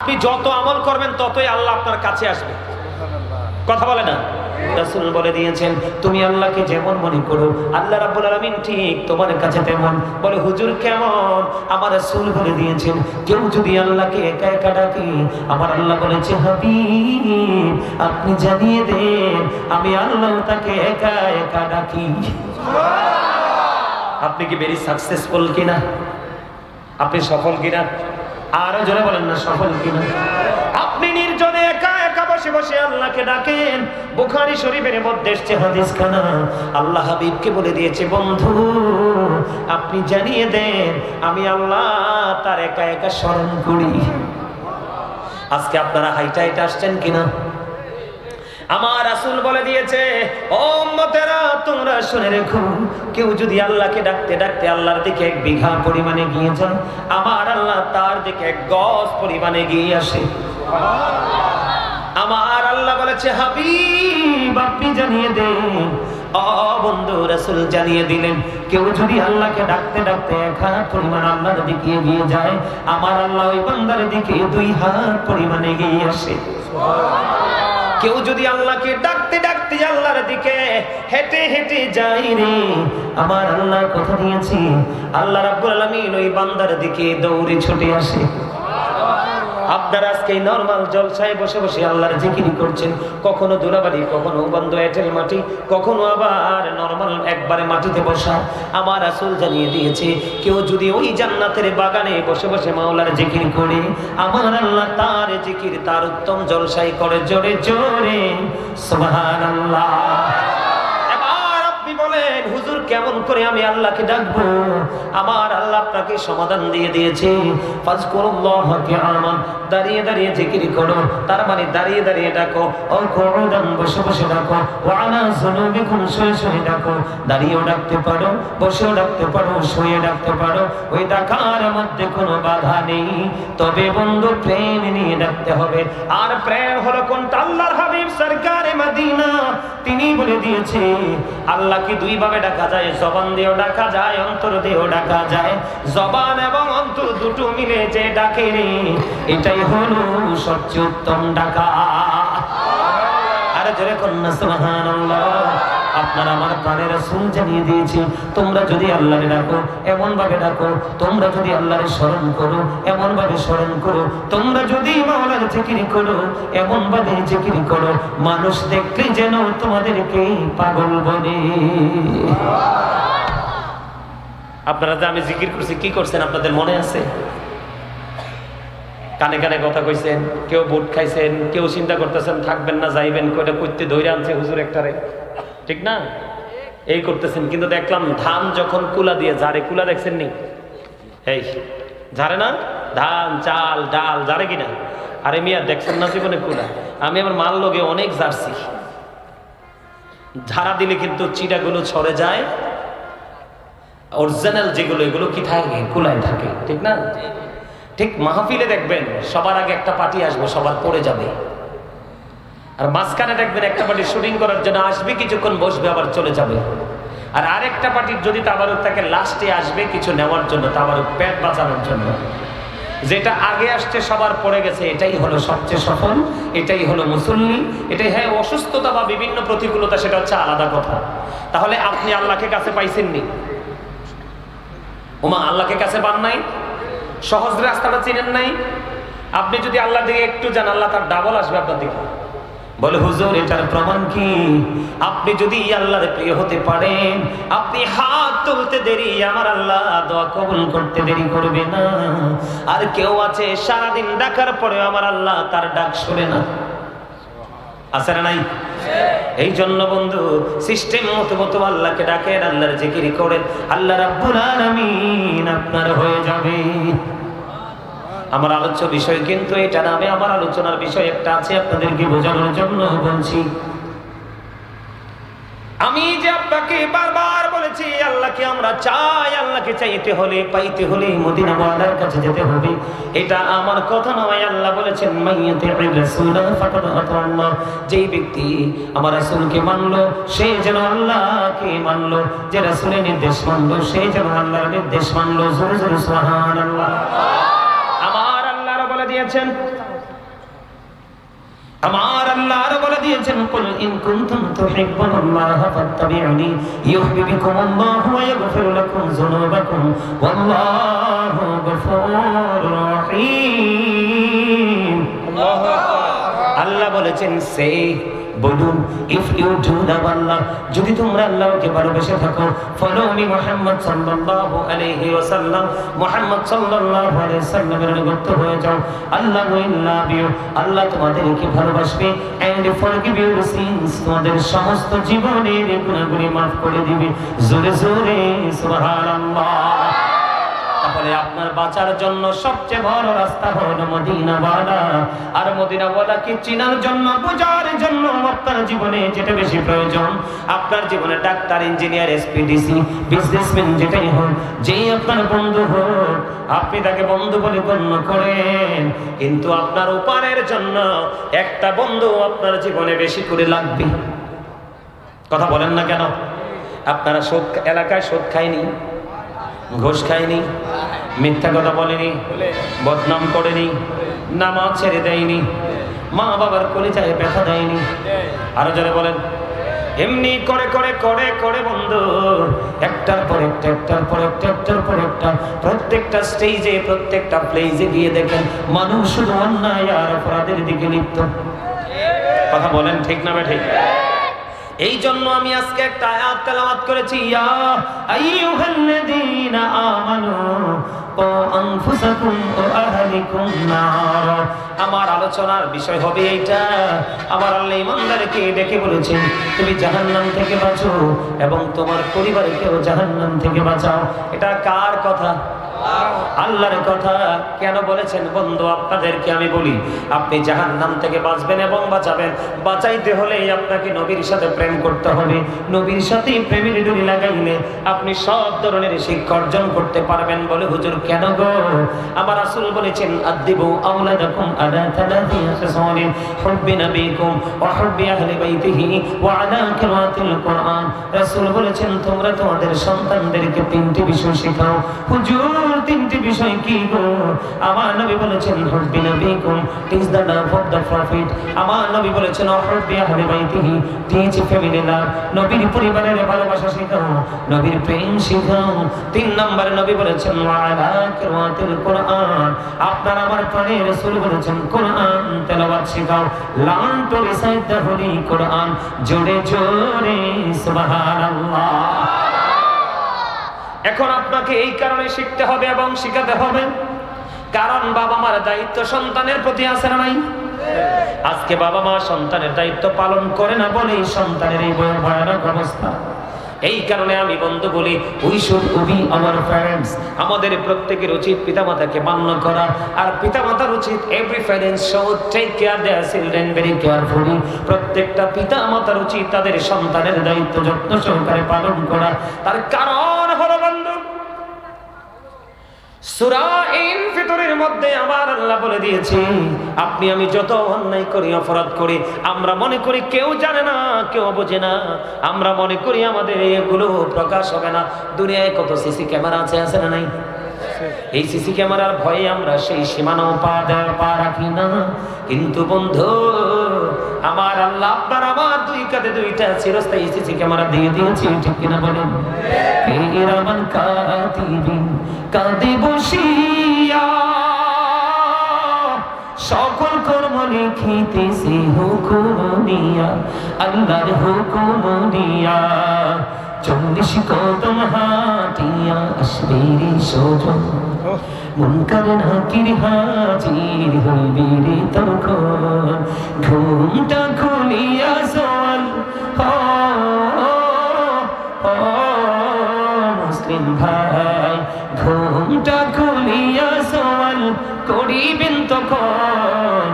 আপনি যত আমল করবেন ততই আল্লাহ আপনার কাছে আসবে। কথা বলে না? রাসূল বলে দিয়েছেন, তুমি আল্লাহকে যেমন মনে করো আল্লাহ রাব্বুল আলামিন ঠিক তোমার কাছে তেমন। বলে হুজুর কেমন? আমার রাসূল বলে দিয়েছেন, কেউ যদি আল্লাহকে একা একা ডাকে, আমার আল্লাহ বলেছে হাবিব আপনি জানিয়ে দেন আমি আল্লাহ তাকে একা একা ডাকি। আপনি কি ভেরি সাকসেসফুল কিনা? আপনি সফল কিনা? আরো জোরে বলেন না, সফল কিনা? আপনি নির্জনে একা একা বসে বসে আল্লাহকে ডাকেন। বুখারী শরীফের মধ্যে এসেছে হাদিসখানা, আল্লাহ হাবিবকে বলে দিয়েছে, বন্ধু আপনি জানিয়ে দেন আমি আল্লাহ তার একা একা স্মরণ করি। আজকে আপনারা হাইটা হাইটা আসছেন কিনা? আমার রাসূল বলে দিয়েছে, ও উম্মতেরা তোমরা শুনে রেখো, কেউ যদি আল্লাহকে ডাকতে ডাকতে আল্লাহর দিকে 1 বিঘা পরিমাণে গিয়ে যায়, আমার আল্লাহ তার দিকে 1 গজ পরিমাণে গিয়ে আসে। আমার আল্লাহ বলেছে হাবিব আপনি জানিয়ে দেন। ও বন্ধু, রাসূল জানিয়ে দিলেন, কেউ যদি আল্লাহকে ডাকতে ডাকতে 1 হাত পরিমাণ আল্লাহর দিকে গিয়ে যায়, আমার আল্লাহ ওই বান্দার দিকে 2 হাত পরিমাণে গিয়ে আসে। কেউ যদি আল্লাহকে ডাকতে ডাকতে আল্লাহর দিকে হেঁটে হেঁটে যায় রে, আমার আল্লাহ কথা দিয়েছি আল্লাহ রাব্বুল আলামিন ওই বান্দার দিকে দৌড়ে ছুটে আসে। আপনারা আজকে নরমাল জলসায় বসে বসে আল্লাহর জিকির করছেন, কখনো দুলাবাড়ি, কখনো বন্ধ এঁটেল মাটি, কখনো আবার নরমাল একবারে মাটিতে বসা। আমার রাসূল জানিয়ে দিয়েছে, কেউ যদি ওই জান্নাতের বাগানে বসে বসে মাওলার জিকির করে, আমার আল্লাহ তার জিকির তার উত্তম জলসায় করে জোরে জোরে সুবহানাল্লাহ। বলেন হুজুর কেমন করে আমি আল্লাহকে ডাকবো? আমার আল্লাহ আপনাকে সমাধান দিয়ে দিয়েছে, ফাজকুরুল্লাহ কিয়ামান, দাঁড়িয়ে দাঁড়িয়ে জিকির করো, তার মানে দাঁড়িয়ে দাঁড়িয়ে ডাকো, ও কুউদান বসে বসে ডাকো, ওয়া আলা যুনুবিকুম শুয়ে শুয়ে ডাকো। দাঁড়িয়েও ডাকতে পারো, বসেও ডাকতে পারো, শুয়ে ডাকতে পারো, ওই ডাকার মধ্যে কোনো বাধা নেই। তবে বন্ধু প্রেম নিয়ে ডাকতে হবে। আর প্রেম হলো কোনটা? আল্লাহর হাবিব সরকারে মদিনা তিনি বলে দিয়েছে আল্লাহকে 2 ভাবে ডাকা যায়, জবান দিয়েও ডাকা যায়, অন্তর দিয়েও ডাকা যায়। জবান এবং অন্তর দুটো মিলে যে ডাকে রে, এটাই হলো সবচেয়ে উত্তম ডাকা। আর জোরে কন্যা সুবহানাল্লাহ। আপনার আমার প্রাণের রাসূল জানিয়ে দিয়েছে, তোমরা যদি আল্লাহরে ডাকো এমন ভাবে ডাকো, তোমরা যদি আল্লাহরে স্মরণ করো এমন ভাবে স্মরণ করো, তোমরা যদি মাওলার জিকির করো এমন ভাবে জিকির করো, মানুষ দেখলে যেন তোমাদেরকে পাগল বলে। আপনারা যে আমি জিকির করছি কি করছেন আপনাদের মনে আছে? কানে কানে কথা কইছেন, কেউ বুট খাইছেন, কেউ চিন্তা করতেছেন থাকবেন না যাইবেন, কয়টা কইতে ধরে আনছে হুজুর একটারে, ঠিক না? এই করতেছেন। কিন্তু দেখলাম ধান যখন কুলা দিয়ে ঝাড়ে, কুলা দেখছেন নি? এই ঝাড়ে না ধান, চাল, ডাল ঝাড়ে কিনা? আরে মিয়া দেখছেন না জীবনে কুলা? আমি আমার মাল লগে অনেক ঝাড়ছি, ঝাড়া দিলে কিন্তু চিটাগুলো ছড়ে যায়, অরিজিনাল যেগুলো এগুলো কি থাকে? কুলায় থাকে, ঠিক না? ঠিক মাহফিলে দেখবেন সবার আগে একটা পার্টি আসবে, সবার পড়ে যাবে, আর মাঝখানে দেখবেন একটা পার্টি শুটিং করার জন্য আসবে, কিছুক্ষণ বসবে আবার চলে যাবে। আর আরেকটা পার্টির যদি তাবারুক থাকে লাস্টে আসবে কিছু নেওয়ার জন্য, তাবারুক পেট বাঁচানোর জন্য। যেটা আগে আসছে সবার পড়ে গেছে, এটাই হলো সবচেয়ে সফল, এটাই হলো মুসল্লি। এটাই, হ্যাঁ অসুস্থতা বা বিভিন্ন প্রতিকূলতা সেটা হচ্ছে আলাদা কথা। তাহলে আপনি আল্লাহকে কাছে পাইছেননি? ওমা আল্লাহকে কাছে পান নাই? সহজ রাস্তাটা চিনেন নাই? আপনি যদি আল্লাহ দিকে একটু যান, আল্লাহ তার ডাবল আসবে আপনার দিকে। বলে হুজুর এটার প্রমাণ কি? আপনি যদি আল্লাহর প্রিয় হতে পারেন, আপনি হাত তুলতে দেরি, আমার আল্লাহ দোয়া কবুল করতে দেরি করবে না। আর কেউ আছে সারাদিন ডাকার পরে আমার আল্লাহ তার ডাক শুনে না, আছে না নাই? এই জন্য বন্ধু সিস্টেম মতো আল্লাহকে ডাকেন, আল্লাহর জিকির করেন, আল্লাহ রাব্বুল আলামিন আপনার হয়ে যাবে। আমার আলোচ্য বিষয় কিন্তু এটা না, আমি আমার আলোচনার বিষয় একটা আছে আপনাদেরকে বোঝানোর জন্য বলছি। আমি যে আপনাকে বারবার বলেছি আল্লাহকে আমরা চাই, আল্লাহকে চাইতে হলে পাইতে হলে মদিনা ওয়ালার কাছে যেতে হবে, এটা আমার কথা নয়। আল্লাহ বলেছেন মাইয়াতির রাসূলা ফাকাদ আতাল্লাহ, যেই ব্যক্তি আমার রাসূলকে মানলো সে যেন আল্লাহকে মানলো, যে রাসূলের নির্দেশ মানলো সে যেন আল্লাহর নির্দেশ মানলো। জোরে জোরে সুবহানাল্লাহ। আমার আল্লাহ বলে দিয়েছেন আমার আল্লাহ আরো বলে দিয়েছেন, কুল ইন কুনতুম তুহিব্বুনাল্লাহ ফাত্তাবিউনি ইউহিব্বুকুমুল্লাহু ওয়া ইয়াগফির লাকুম যুনুবাকুম ওয়াল্লাহু গফুরুর রহিম। আল্লাহ বলেছেন, সে বলুন, ইফ ইউ ডু লাভ আল্লাহ, যদি তোমরা আল্লাহকে ভালোবেসে থাকো, ফলো মি মুহাম্মদ সাল্লাল্লাহু আলাইহি ওয়াসাল্লাম, মুহাম্মদ সাল্লাল্লাহু আলাইহি ওয়াসাল্লামের অনুগত হয়ে যাও, আল্লাহ উইল লাভ ইউ, আল্লাহ তোমাদেরকে ভালোবাসবে, এন্ড ফরগিভ ইউর সিনস, তোমাদের সমস্ত জীবনের গুনাহগুলি maaf করে দিবে। জোরে জোরে সুবহানাল্লাহ। তাহলে আপনার বাঁচার জন্য সবচেয়ে বড় রাস্তা হলো মদিনাওয়ালা। আর মদিনাওয়ালাকে চিনার জন্য, বোঝার জন্য আপনার জীবনে যেটা বেশি প্রয়োজন, আপনার জীবনে ডাক্তার, ইঞ্জিনিয়ার, এসপিডিসি, বিজনেসম্যান যেটাই হোক, যেই আপনার বন্ধু হোক, আপনি তাকে বন্ধু বলে গণ্য করেন, কিন্তু আপনার উপারের জন্য একটা বন্ধু আপনার জীবনে বেশি করে লাগবে। কথা বলেন না কেন? আপনারা এলাকায় সুদ খায়নি, ঘুষ খায়নি, মিথ্যা কথা বলেনি, বদনাম করেনি, নামাজ ছেড়ে দেয়নি, মা বাবার কলিজায় ব্যথা দেয়নি। আরো যারা বলেন, এমনি করে করে করে করে বন্ধু একটার পর একটা, একটার পর একটা, একটার পর একটা, প্রত্যেকটা স্টেজে, প্রত্যেকটা প্লেজে গিয়ে দেখেন মানুষ শুধু অন্যায় আর অপরাধের দিকে লিপ্ত। কথা বলেন ঠিক না ঠিক? এই জন্য আমি আজকে একটা আয়াত তেলাওয়াত করেছি, ইয়া আইয়ুহাল্লাযীনা আমানু ও আনফুসাকুম ওয়া আহলিকুম নার। আমার আলোচনার বিষয় হবে এইটা। আমার আল্লাহ ঈমানদারকে ডেকে বলেছেন, তুমি জাহান্নাম থেকে বাঁচো এবং তোমার পরিবারকেও জাহান্নাম থেকে বাঁচাও। এটা কার কথা? আল্লাহর কথা। কেন বলেছেন বন্ধু? আপনাদেরকে আমি বলি, আপনি জাহান্নাম থেকে বাঁচবেন এবং বাঁচাবেন, বাঁচাইতে হলে আপনাকে নবীর সাথে প্রেম করতে হবে। নবীর সাথে প্রেমের ডুরি লাগাইলে আপনি সব ধরনের শিক্ষা অর্জন করতে পারবেন। বলে হুজুর কেন গো? আমার রাসূল বলেছেন, আদিবু আওলাদাকুম আলা তালাতি খিসালিন হুব্বি নবীকুম ওয়া হুব্বি আহলি বাইতিহি ওয়া আলা কিরাতিল কুরআন। রাসূল বলেছেন, তোমরা তোমাদের সন্তানদেরকে তিনটি বিষয় শেখাও। হুজুর তিনটি বিষয় কি গো? আমার নবী বলেছেন, হুব্বি নবীকুম, teach the love of the prophet. আমার নবী বলেছেন, হুব্বি আহলি বাইতিহি, টিচ ফ্যামিলি লাভ। নবীর পরিবারের ভালোবাসা শেখাও, নবীর প্রেম শেখাও। তিন নম্বরে নবী বলেছেন, ওয়া আলা কিরাতিল কুরআন, আপনার আমার প্রাণের রাসূল বলেছেন, কোরআন তেলাওয়াত শেখাও। Learn to recite the holy Quran. জোরে জোরে সুবহানাল্লাহ। এখন আপনাকে এই কারণে শিখতে হবে এবং শিখাতে হবে, কারণ বাবা মার দায়িত্ব সন্তানের প্রতি আছে না নাই? আজকে বাবা মা সন্তানের দায়িত্ব পালন করে না বলেই সন্তানের এই ভয়ানক অবস্থা। এই কারণে আমি বন্ধু বলি, we should be our parents. আমাদের প্রত্যেকের উচিত পিতামাতাকে মান্য করা, আর পিতামাতার উচিত every parents should take care their children very carefully. প্রত্যেকটা পিতামাতার উচিত তাদের সন্তানের দায়িত্ব যত্ন সহকারে পালন করা। তার কারণ হলো বন্ধু, সূরা ইনফিতরের মধ্যে আমার আল্লাহ বলে দিয়েছে, আপনি আমি যত অন্যায় করি, অপরাধ করি, আমরা মনে করি কেউ জানে না, কেউ বোঝে না, আমরা মনে করি আমাদের এগুলো প্রকাশ হবে না। দুনিয়ায় কত সিসি ক্যামেরা আছে না নাই? এই সিসি ক্যামেরার ভয়ে আমরা সেই সীমানাও পা রাখি না। কিন্তু বন্ধু আমার আল্লাহ আপনার আমার দুই কাঁধে দুইটা চিরস্থায়ী সিসি ক্যামেরা দিয়ে দিয়েছি, ঠিক কিনা বলেন? কিরামান কাতিবিন, কাঁধে বসিয়া সকল কর্ম লিখিতেছি হুকুম দিয়া, আল্লাহর হুকুম দিয়া। 40 কদম হাঁটিয়া আসবে রে সজন, মুনকার নাকির হাজির হইবে রে তখন। ঘুমটা খুলিয়া সওয়াল মুসলিম ভাই, ঘুমটা খুলিয়া সওয়াল করিবেন তখন।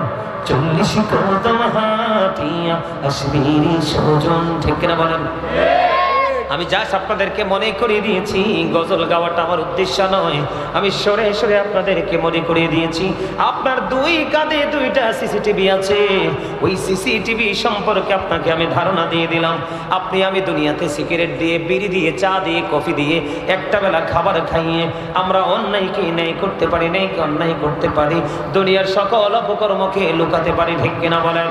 40 কদম হাঁটিয়া আসবে রে সজন, ঠিক না বলেন? আমি জাস্ট আপনাদেরকে মনে করিয়ে দিয়েছি, গজল গাওয়াটা আমার উদ্দেশ্য নয়। আমি সরে সরে আপনাদেরকে মনে করিয়ে দিয়েছি আপনার দুই কাঁধে দুইটা সিসিটিভি আছে। ওই সিসিটিভি সম্পর্কে আপনাকে আমি ধারণা দিয়ে দিলাম। আপনি আমি দুনিয়াতে সিগারেট দিয়ে, বিড়ি দিয়ে, চা দিয়ে, কফি দিয়ে, একটা বেলা খাবার খাইয়ে আমরা অন্যায়কে ন্যায় করতে পারি, ন্যায়কে অন্যায় করতে পারি, দুনিয়ার সকল অপকর্মকে লুকাতে পারি, ঠিক কিনা বলেন?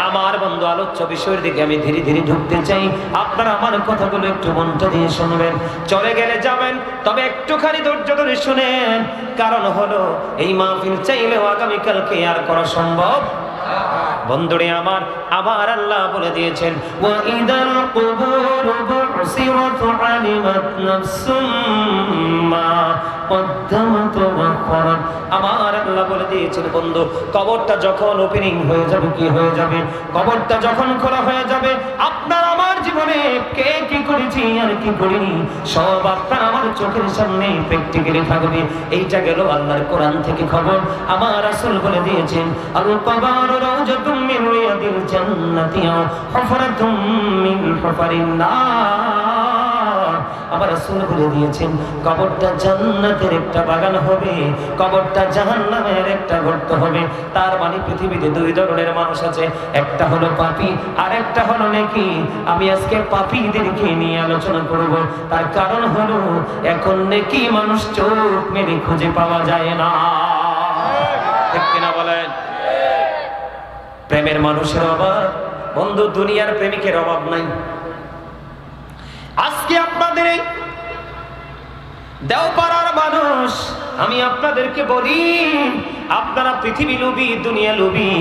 আমার বন্ধু, আলোচ্য বিষয়ের দিকে আমি ধীরে ধীরে ঢুকতে চাই। আপনারা আমার কথাগুলো একটু মনটা দিয়ে শুনবেন। চলে গেলে যাবেন, তবে একটুখানি ধৈর্য ধরে শুনেন। কারণ হলো এই মাহফিল চাইলেও আগামীকালকে আর করা সম্ভব। বন্ধুরে আমার, আবার আল্লাহ বলে দিয়েছেন, ওয়া ইদাল কুবুরু বুসিরাত আলিমাত নাফসুম মা কদ্দামাত ওয়া আখখারাত। আমার আল্লাহ বলে দিয়েছেন, বন্ধু, কবরটা যখন ওপেনিং হয়ে যাবে, কি হয়ে যাবে? কবরটা যখন খোলা হয়ে যাবে, আপনার আমার জীবনে কে কি করেছি আর কি করিনি সব আপনার আমার চোখের সামনে প্র্যাকটিক্যালি থাকবে। এইটা গেল আল্লাহর কোরআন থেকে খবর। আমার রাসূল বলে দিয়েছেন, আল কবর রাউজাতুম মিন রিয়াদিল জান্নাতি আও হুফরাতুম মিন হুফারিন নার। আমার রাসূল বলে দিয়েছেন, কবরটা জান্নাতের একটা বাগান হবে, কবরটা জাহান্নামের একটা গর্ত হবে। তার মানে পৃথিবীতে দুই ধরনের মানুষ আছে, একটা হলো পাপী আর একটা হলো নেকি। আমি আজকে পাপীদেরকে নিয়ে আলোচনা করব। তার কারণ হলো এখন নেকি মানুষ চোখ মেরে খুঁজে পাওয়া যায় না, ঠিক কিনা বলেন? প্রেমের মানুষের অভাব, বন্ধু, দুনিয়ার প্রেমিকের অভাব নাই। আজকে আপনাদের এই দেওপাড়ার মানুষ, আমি আপনাদেরকে বলি, আপনারা পৃথিবী লোভী, দুনিয়া লোভী।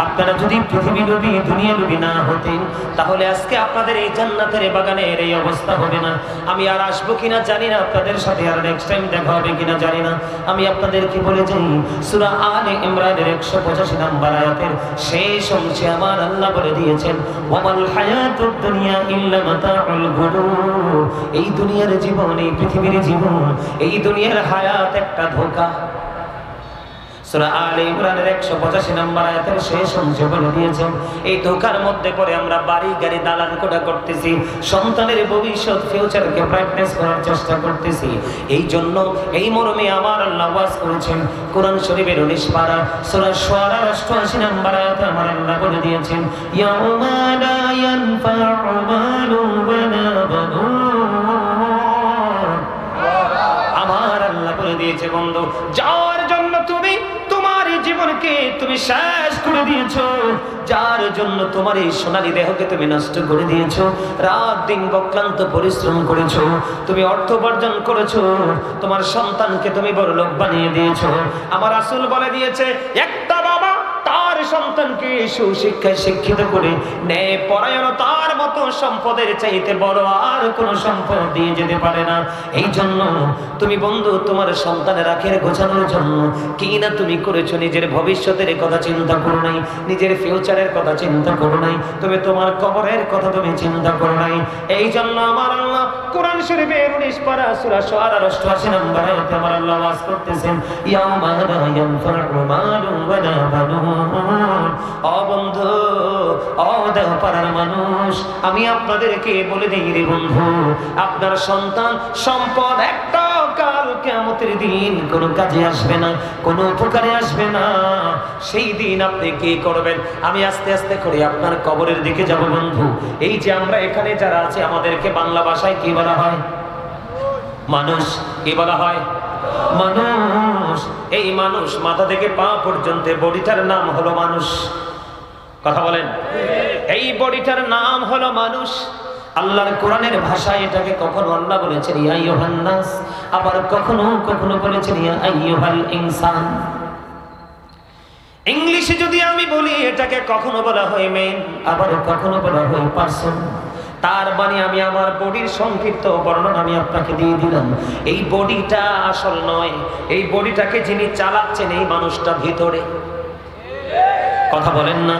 আপনারা যদি পৃথিবী লোভী, দুনিয়া লোভী না হতেন, তাহলে আজকে আপনাদের এই জান্নাতের বাগানের এই অবস্থা হবে না। আমি আর আসবো কিনা জানি না, আপনাদের সাথে আর নেক্সট টাইম দেখা হবে কিনা জানি না। আমি আপনাদেরকে বলে যাই, সূরা আলে ইমরানের 185 নম্বর আয়াতের শেষ অংশে আমার আল্লাহ বলে দিয়েছেন, ওয়ামাল হায়াতুদ দুনিয়া ইল্লা মাতাউল গুরুর। এই দুনিয়ার জীবন, এই পৃথিবীর জীবন, এই দুনিয়ার হায়াত একটা ধোঁকা। সূরা আলে ইমরানের 185 নম্বর আয়াতের শেষ অংশে বলে দিয়েছেন, এই ধোঁকার মধ্যে পড়ে আমরা বাড়ি গাড়ি দালান কোঠা করতেছি, সন্তানের ভবিষ্যৎ ফিউচারকে ব্রাইটনেস করার চেষ্টা করতেছি। এই জন্য এই মর্মে আমার আল্লাহ ওয়াজ করেছেন কোরআন শরীফের 19 পারা সূরা শুআরা 88 নম্বর আয়াতে আমার আল্লাহ বলে দিয়েছেন, ইয়াউমা লা ইয়ানফা'ু মালুন ওয়ালা বানুন। আমার আল্লাহ বলে দিয়েছে, বন্ধু, যার জন্য তুমি তোমার জীবনকে তুমি শেষ করে দিয়েছো, যার জন্য তোমার এই সোনালী দেহকে তুমি নষ্ট করে দিয়েছো, রাত দিন অক্লান্ত পরিশ্রম করেছো, তুমি অর্থ উপার্জন করেছো, তোমার সন্তানকে তুমি বড়লোক বানিয়ে দিয়েছো। আমার রাসূল বলে দিয়েছে, একটা বাবা তার সন্তানকে সুশিক্ষায় শিক্ষিত করে ন্যায় পরায়ণতার মতো সম্পদের চাইতে বড় আর কোনো সম্পদ দিয়ে যেতে পারে না। এই জন্য তুমি বন্ধু তোমার সন্তানের আখের গোছানোর জন্য কি না তুমি করেছো, নিজের ভবিষ্যতের কথা চিন্তা করো নাই, নিজের ফিউচারের কথা চিন্তা করো নাই, তুমি তোমার কবরের কথা তুমি চিন্তা করো নাই। এই জন্য আমার আল্লাহ কোরআন শরীফের 19 পারা সূরা শুআরা 88 নম্বর আয়াতে আমার আল্লাহ ওয়াজ করতেছেন, ইয়াউমা লা ইয়ানফা'ু মালুন ওয়ালা বানুন। ও বন্ধু, ও দেওপাড়ার মানুষ, আমি আপনাদেরকে বলে দিই রে বন্ধু, আপনার সন্তান সম্পদ একটা কাল কিয়ামতের দিন কোনো কাজে আসবে না, কোনো উপকারে আসবে না। সেই দিন আপনি কি করবেন? আমি আস্তে আস্তে করে আপনার কবরের দিকে যাব বন্ধু। এই যে আমরা এখানে যারা আছে, আমাদেরকে বাংলা ভাষায় কি বলা হয়? মানুষ। কি বলা হয়? মানুষ। এই মানুষ মাথা থেকে পা পর্যন্ত বডিটার নাম হলো মানুষ। কথা বলেন, এই বডিটার নাম হলো মানুষ। আল্লাহর কোরআনের ভাষায় এটাকে কখনো আল্লাহ বলেছেন ইয়া আইয়ুহান নাস, আবার কখনো কখনো বলেছেন ইয়া আইয়ুহাল ইনসান। ইংলিশে যদি আমি বলি, এটাকে কখনো বলা হয় মেন, আবার কখনো বলা হয় পারসন। তার মানে আমি আমার বডির সংক্ষিপ্ত বর্ণনা আমি আপনাকে দিয়ে দিলাম। এই বডিটা আসল নয়, এই বডিটাকে যিনি চালাচ্ছেন এই মানুষটা ভিতরে। কথা বলেন না,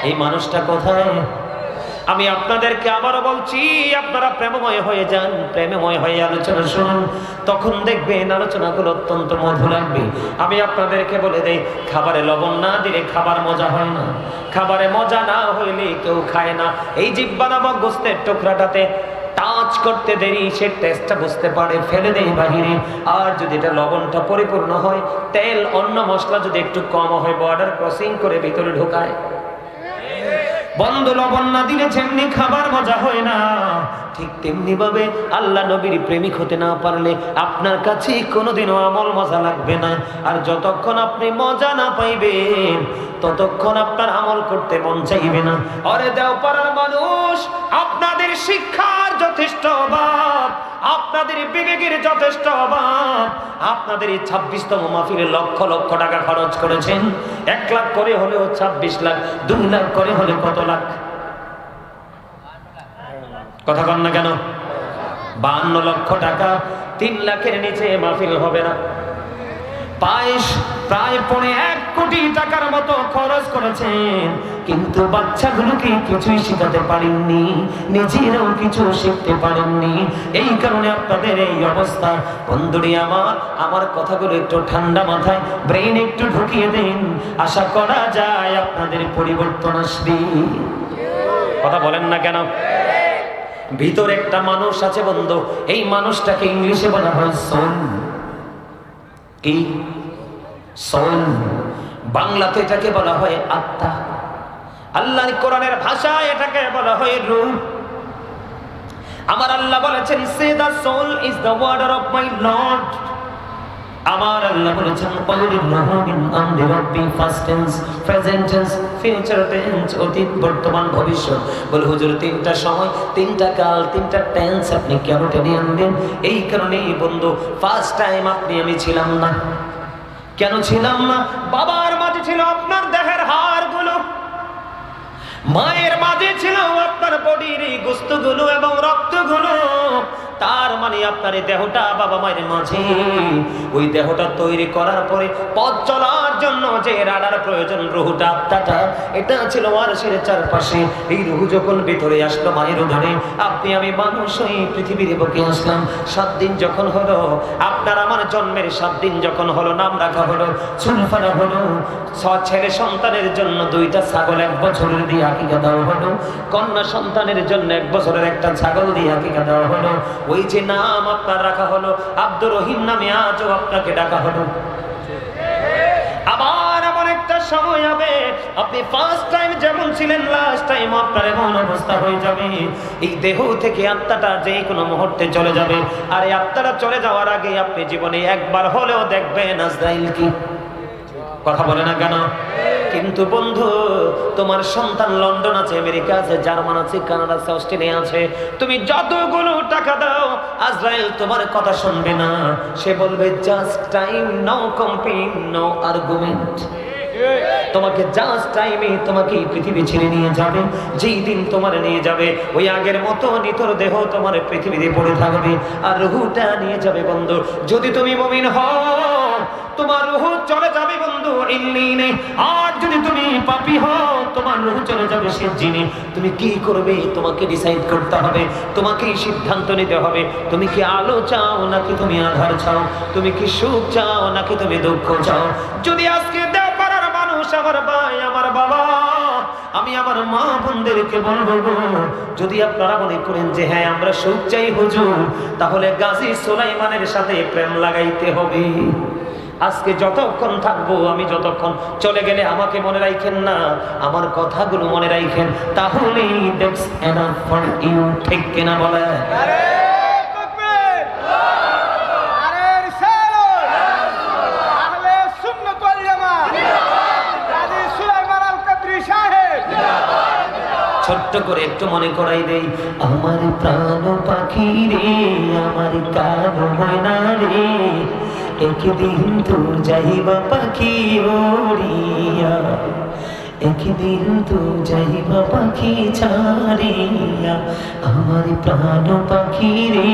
এই মানুষটা কোথায়? আমি আপনাদেরকে আবারও বলছি, আপনারা প্রেমময় হয়ে যান, প্রেমময় হয়ে আলোচনা শুনুন, তখন দেখবেন আলোচনাগুলো অত্যন্ত মধুর লাগবে। আমি আপনাদেরকে বলে দেই, খাবারে লবণ না দিলে খাবার মজা হয় না, খাবারে মজা না হইলে কেউ খায় না। এই জিহ্বা নামক গোস্তের টুকরাটাতে টাচ করতে দেরি, সে টেস্টটা বুঝতে পারে, ফেলে দেয় বাহিরে। আর যদি এটা লবণটা পরিপূর্ণ হয়, তেল অন্য মশলা যদি একটু কম হয়, বর্ডার ক্রসিং করে ভিতরে ঢোকায়। বন্ধ লবণ না দিলে যেমনি খাবার মজা হয় না, ঠিক তেমনি ভাবে আল্লাহ নবীর প্রেমিক হতে না পারলে আপনার কাছে কোনোদিনও আমল মজা লাগবে না। আর যতক্ষণ আপনি মজা না পাইবেন ততক্ষণ আপনার আমল করতে মন চাইবে না। আরে দেওপাড়ার মানুষ, আপনাদের শিক্ষার যথেষ্ট অভাব, আপনাদের বিবেকের যথেষ্ট অভাব। আপনাদের এই 26তম মাহফিলে লক্ষ লক্ষ টাকা খরচ করেছেন। 1 লাখ করে হলেও 26 লাখ, 2 লাখ করে হলে কত লাখ? কথা কন না কেন? 52 লক্ষ টাকা, 3 লাখের নিচে মাহফিল হবে না। প্রায় 1 কোটি টাকার মতো খরচ করেছেন, কিন্তু বাচ্চাগুলোকে কিছুই শেখাতে পারেননি, নিজেরাও কিছু শিখতে পারেননি। এই কারণে আপনাদের এই অবস্থা। বন্ধুরি আমার কথাগুলো একটু ঠান্ডা মাথায় ব্রেন একটু ঢুকিয়ে দিন, আশা করা যায় আপনাদের পরিবর্তন আসবে। কথা বলেন না কেন? ভিতরে একটা মানুষ আছে বন্ধু, এই মানুষটাকে ইংলিশে বলা হয় সোল। কি সোল? বাংলাতে এটাকে বলা হয় আত্মা, আল্লাহর কোরআনের ভাষায় এটাকে বলা হয় রূহ। আমার আল্লাহ বলেছেন, say the soul is the order of my lord. আমার আল্লাহ বলেছেন, first tense, present tense, future tense, অতীত, বর্তমান, ভবিষ্যৎ। বলে হুজুর 3টা সময়, 3টা কাল, 3টা টেন্স আপনি কেন টেনে আনবেন? এই কারণেই বন্ধু, ফার্স্ট টাইম আমি ছিলাম না। কেন ছিলাম না? বাবার মাঝে ছিল আপনার দেহের হাড়গুলো, মায়ের মাঝে ছিল আপনার বডির এই গোস্তগুলো এবং রক্তগুলো। তার মানে আপনার এই দেহটা বাবা মায়ের মাঝে, ওই দেহটা তৈরি করার পরে পথ চলার জন্য যে রাডার প্রয়োজন, রুহটা, আত্মাটা, এটা ছিল আরশের চারপাশে। এই রুহ যখন ভিতরে আসলো মায়ের উদরে, আমি মানুষ হয়ে পৃথিবীর বুকে আসলাম। 7 দিন যখন হলো, আপনার আমার জন্মের 7 দিন যখন হলো, নাম রাখা হলো, চুল ফাড়া হলো, ছেলে সন্তানের জন্য 2টা ছাগল 1 বছরের দিয়ে আকিকা দেওয়া হলো, কন্যা সন্তানের জন্য 1 বছরের একটা ছাগল দিয়ে আকিকা দেওয়া হলো। ওই যে নাম আপনার রাখা হলো আব্দুর রহিম নামে, আজও আপনাকে ডাকা হলো। আবার এমন একটা সময় হবে, আপনি ফার্স্ট টাইম যেমন ছিলেন, লাস্ট টাইম আপনার এমন অবস্থা হয়ে যাবে, এই দেহ থেকে আত্মাটা যে কোনো মুহূর্তে চলে যাবে। আর এই আত্মাটা চলে যাওয়ার আগে আপনি জীবনে একবার হলেও দেখবেন আজরাইল কি। কথা বলে না কেন? কিন্তু বন্ধু, তোমার সন্তান লন্ডন আছে, আমেরিকা আছে, জার্মান আছে, কানাডা আছে, অস্ট্রেলিয়া আছে, তুমি যতগুলো টাকা দাও, আজরাইল তোমার কথা শুনবে না। সে বলবে just time, no complain, no argument. তোমাকে জাস্ট টাইমে তোমাকে পৃথিবী ছেড়ে নিয়ে যাবে। যেই দিন তোমার নিয়ে যাবে, ওই আগের মতো নিতর দেহ তোমার পৃথিবীতে পড়ে থাকবে, আর রুহটা নিয়ে যাবে বন্ধু। যদি তুমি মুমিন হও, তোমার রুহ চলে যাবে বন্ধু ইল্লিনে। আর যদি তুমি পাপী হও, তোমার রুহ চলে যাবে সিজ্জিনে। তুমি কি করবে? তোমাকে ডিসাইড করতে হবে, তোমাকেই সিদ্ধান্ত নিতে হবে। তুমি কি আলো চাও নাকি তুমি আধার চাও? তুমি কি সুখ চাও নাকি তুমি দুঃখ চাও? যদি আজকে দেওপাড়ার মানুষ, আমার ভাই, আমার বাবা, আমি আমার মা বোনদেরকে বলবো, যদি আপনারা মনে করেন যে হ্যাঁ আমরা সুখ চাই হুজুর, তাহলে গাজী সুলাইমানের সাথে প্রেম লাগাইতে হবে। আজকে যতক্ষণ থাকবো, আমি যতক্ষণ চলে গেলে আমাকে মনে রাখেন না, আমার কথাগুলো মনে রাখেন, তাহলেই দ্যাটস এনাফ ফর ইউ। ঠিক কিনা বলে? ছোট্ট করে একটু মনে করাই দেই, আমার প্রাণ পাখি রে, আমার কালো ময়না রে, একদিন তো যাইবা পাখি ওড়িয়া, একদিন তো যাইবা পাখি ছাড়িয়া, আমার প্রাণ পাখি রে,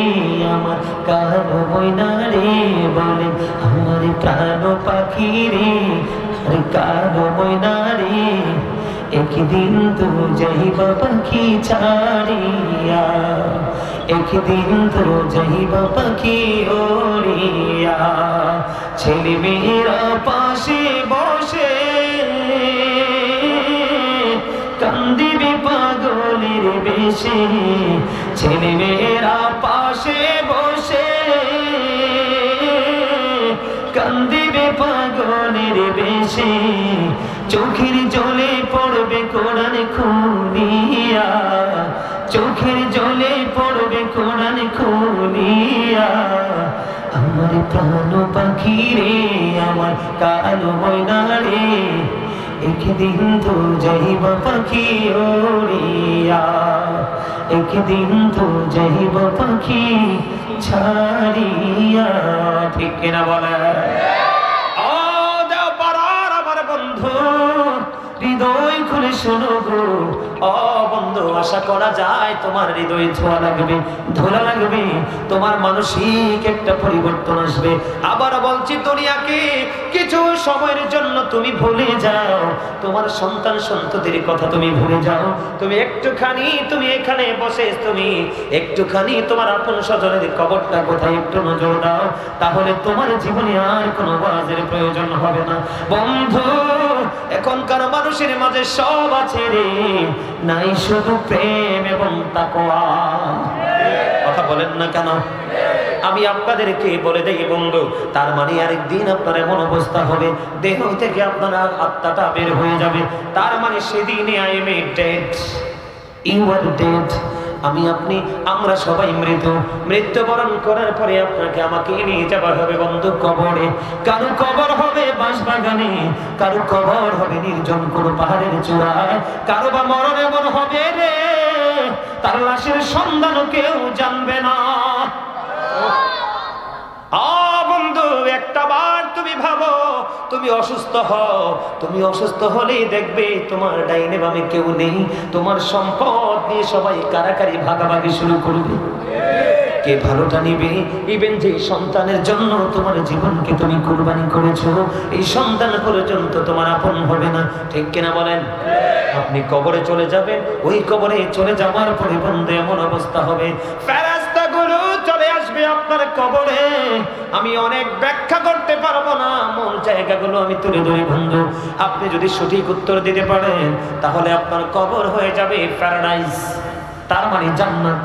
আমার কালো ময়না রে, বলে আমার প্রাণ পাখি রে, আর কালো ময়না রে, একদিন তো যাইবা পাখি ছাড়িয়া, একদিন তো যাইবা পাখি ওড়িয়া। ছেলে মেয়েরা পাশে বসে কান্দিবে পাগল পাগলের বেশে, ছেলে মেয়েরা পাশে বসে কান্দিবে পাগলের বেশে, চোখের জলে পড়বে কোরআন খুলিয়া, চোখের জলে পড়বে কোরআন খুলিয়া। আমার প্রাণ পাখি রে, আমার কালো ময়না রে, একদিন তো যাইব পাখি ওড়িয়া, একদিন তো যাইব পাখি ছাড়িয়া। ঠিক কিনা বলে? ও দেও পারার আমার বন্ধু, হৃদয় খুলে শোনো গো। ও বন্ধু, আশা করা যায় তোমার হৃদয়ে ছোঁয়া লাগবে, ধোলা লাগবে, তোমার মানসিক একটা পরিবর্তন আসবে। আবার বলছি, দুনিয়াকে কিছু সময়ের জন্য তুমি ভুলে যাও, তোমার সন্তান সন্ততির কথা তুমি ভুলে যাও। তুমি একটুখানি, তুমি এখানে বসে তুমি একটুখানি তোমার আপন স্বজনের কবরটা কোথায় একটু নজর দাও, তাহলে তোমার জীবনে আর কোনো ওয়াজের প্রয়োজন হবে না। বন্ধু, এখনকার মানুষের মাঝে সব আছে রে, নাই শুধু প্রেম এবং তাকওয়া। কথা বলেন না কেন? আমি আপনাদেরকে বলে দেই বন্ধু, তার মানে আরেকদিন আপনার এমন অবস্থা হবে, দেহ থেকে আপনার আত্মাটা বের হয়ে যাবে। তার মানে সেদিনে I am dead, you are dead. আমি আপনি আমরা সবাই মৃত। মৃত্যুবরণ করার পরে আপনাকে আমাকে নিয়ে যাওয়া হবে বন্ধু কবরে। কারো কবর হবে বাঁশবাগানে, কারো কবর হবে নির্জন কোনো পাহাড়ের চূড়ায়, কারো বা মরণ এমন হবে রে, তার লাশের সন্ধানও কেউ জানবে না। বন্ধু, একটা বার তুমি ভাবো, তুমি অসুস্থ হও, তুমি অসুস্থ হলেই দেখবে তোমার ডাইনে বামে কেউ নেই, তোমার সম্পদ নিয়ে সবাই কারাকারি ভাগাভাগি শুরু করবে। কে ভালোটা নিবে? ইভেন যে সন্তানের জন্য তোমার জীবনকে তুমি কুরবানি করেছো, এই সন্তান পর্যন্ত তোমার আপন হবে না। ঠিক কিনা বলেন? আপনি কবরে চলে যাবেন, ওই কবরে চলে যাওয়ার পরে বন্ধু এমন অবস্থা হবে, ফেরেশতাগুলো চলে আসবে আপনার কবরে। আমি অনেক ব্যাখ্যা করতে পারবো না, মূল জায়গাগুলো আমি তুলে ধরি বন্ধু। আপনি যদি সঠিক উত্তর দিতে পারেন, তাহলে আপনার কবর হয়ে যাবে প্যারাডাইস, তার মানে জান্নাত।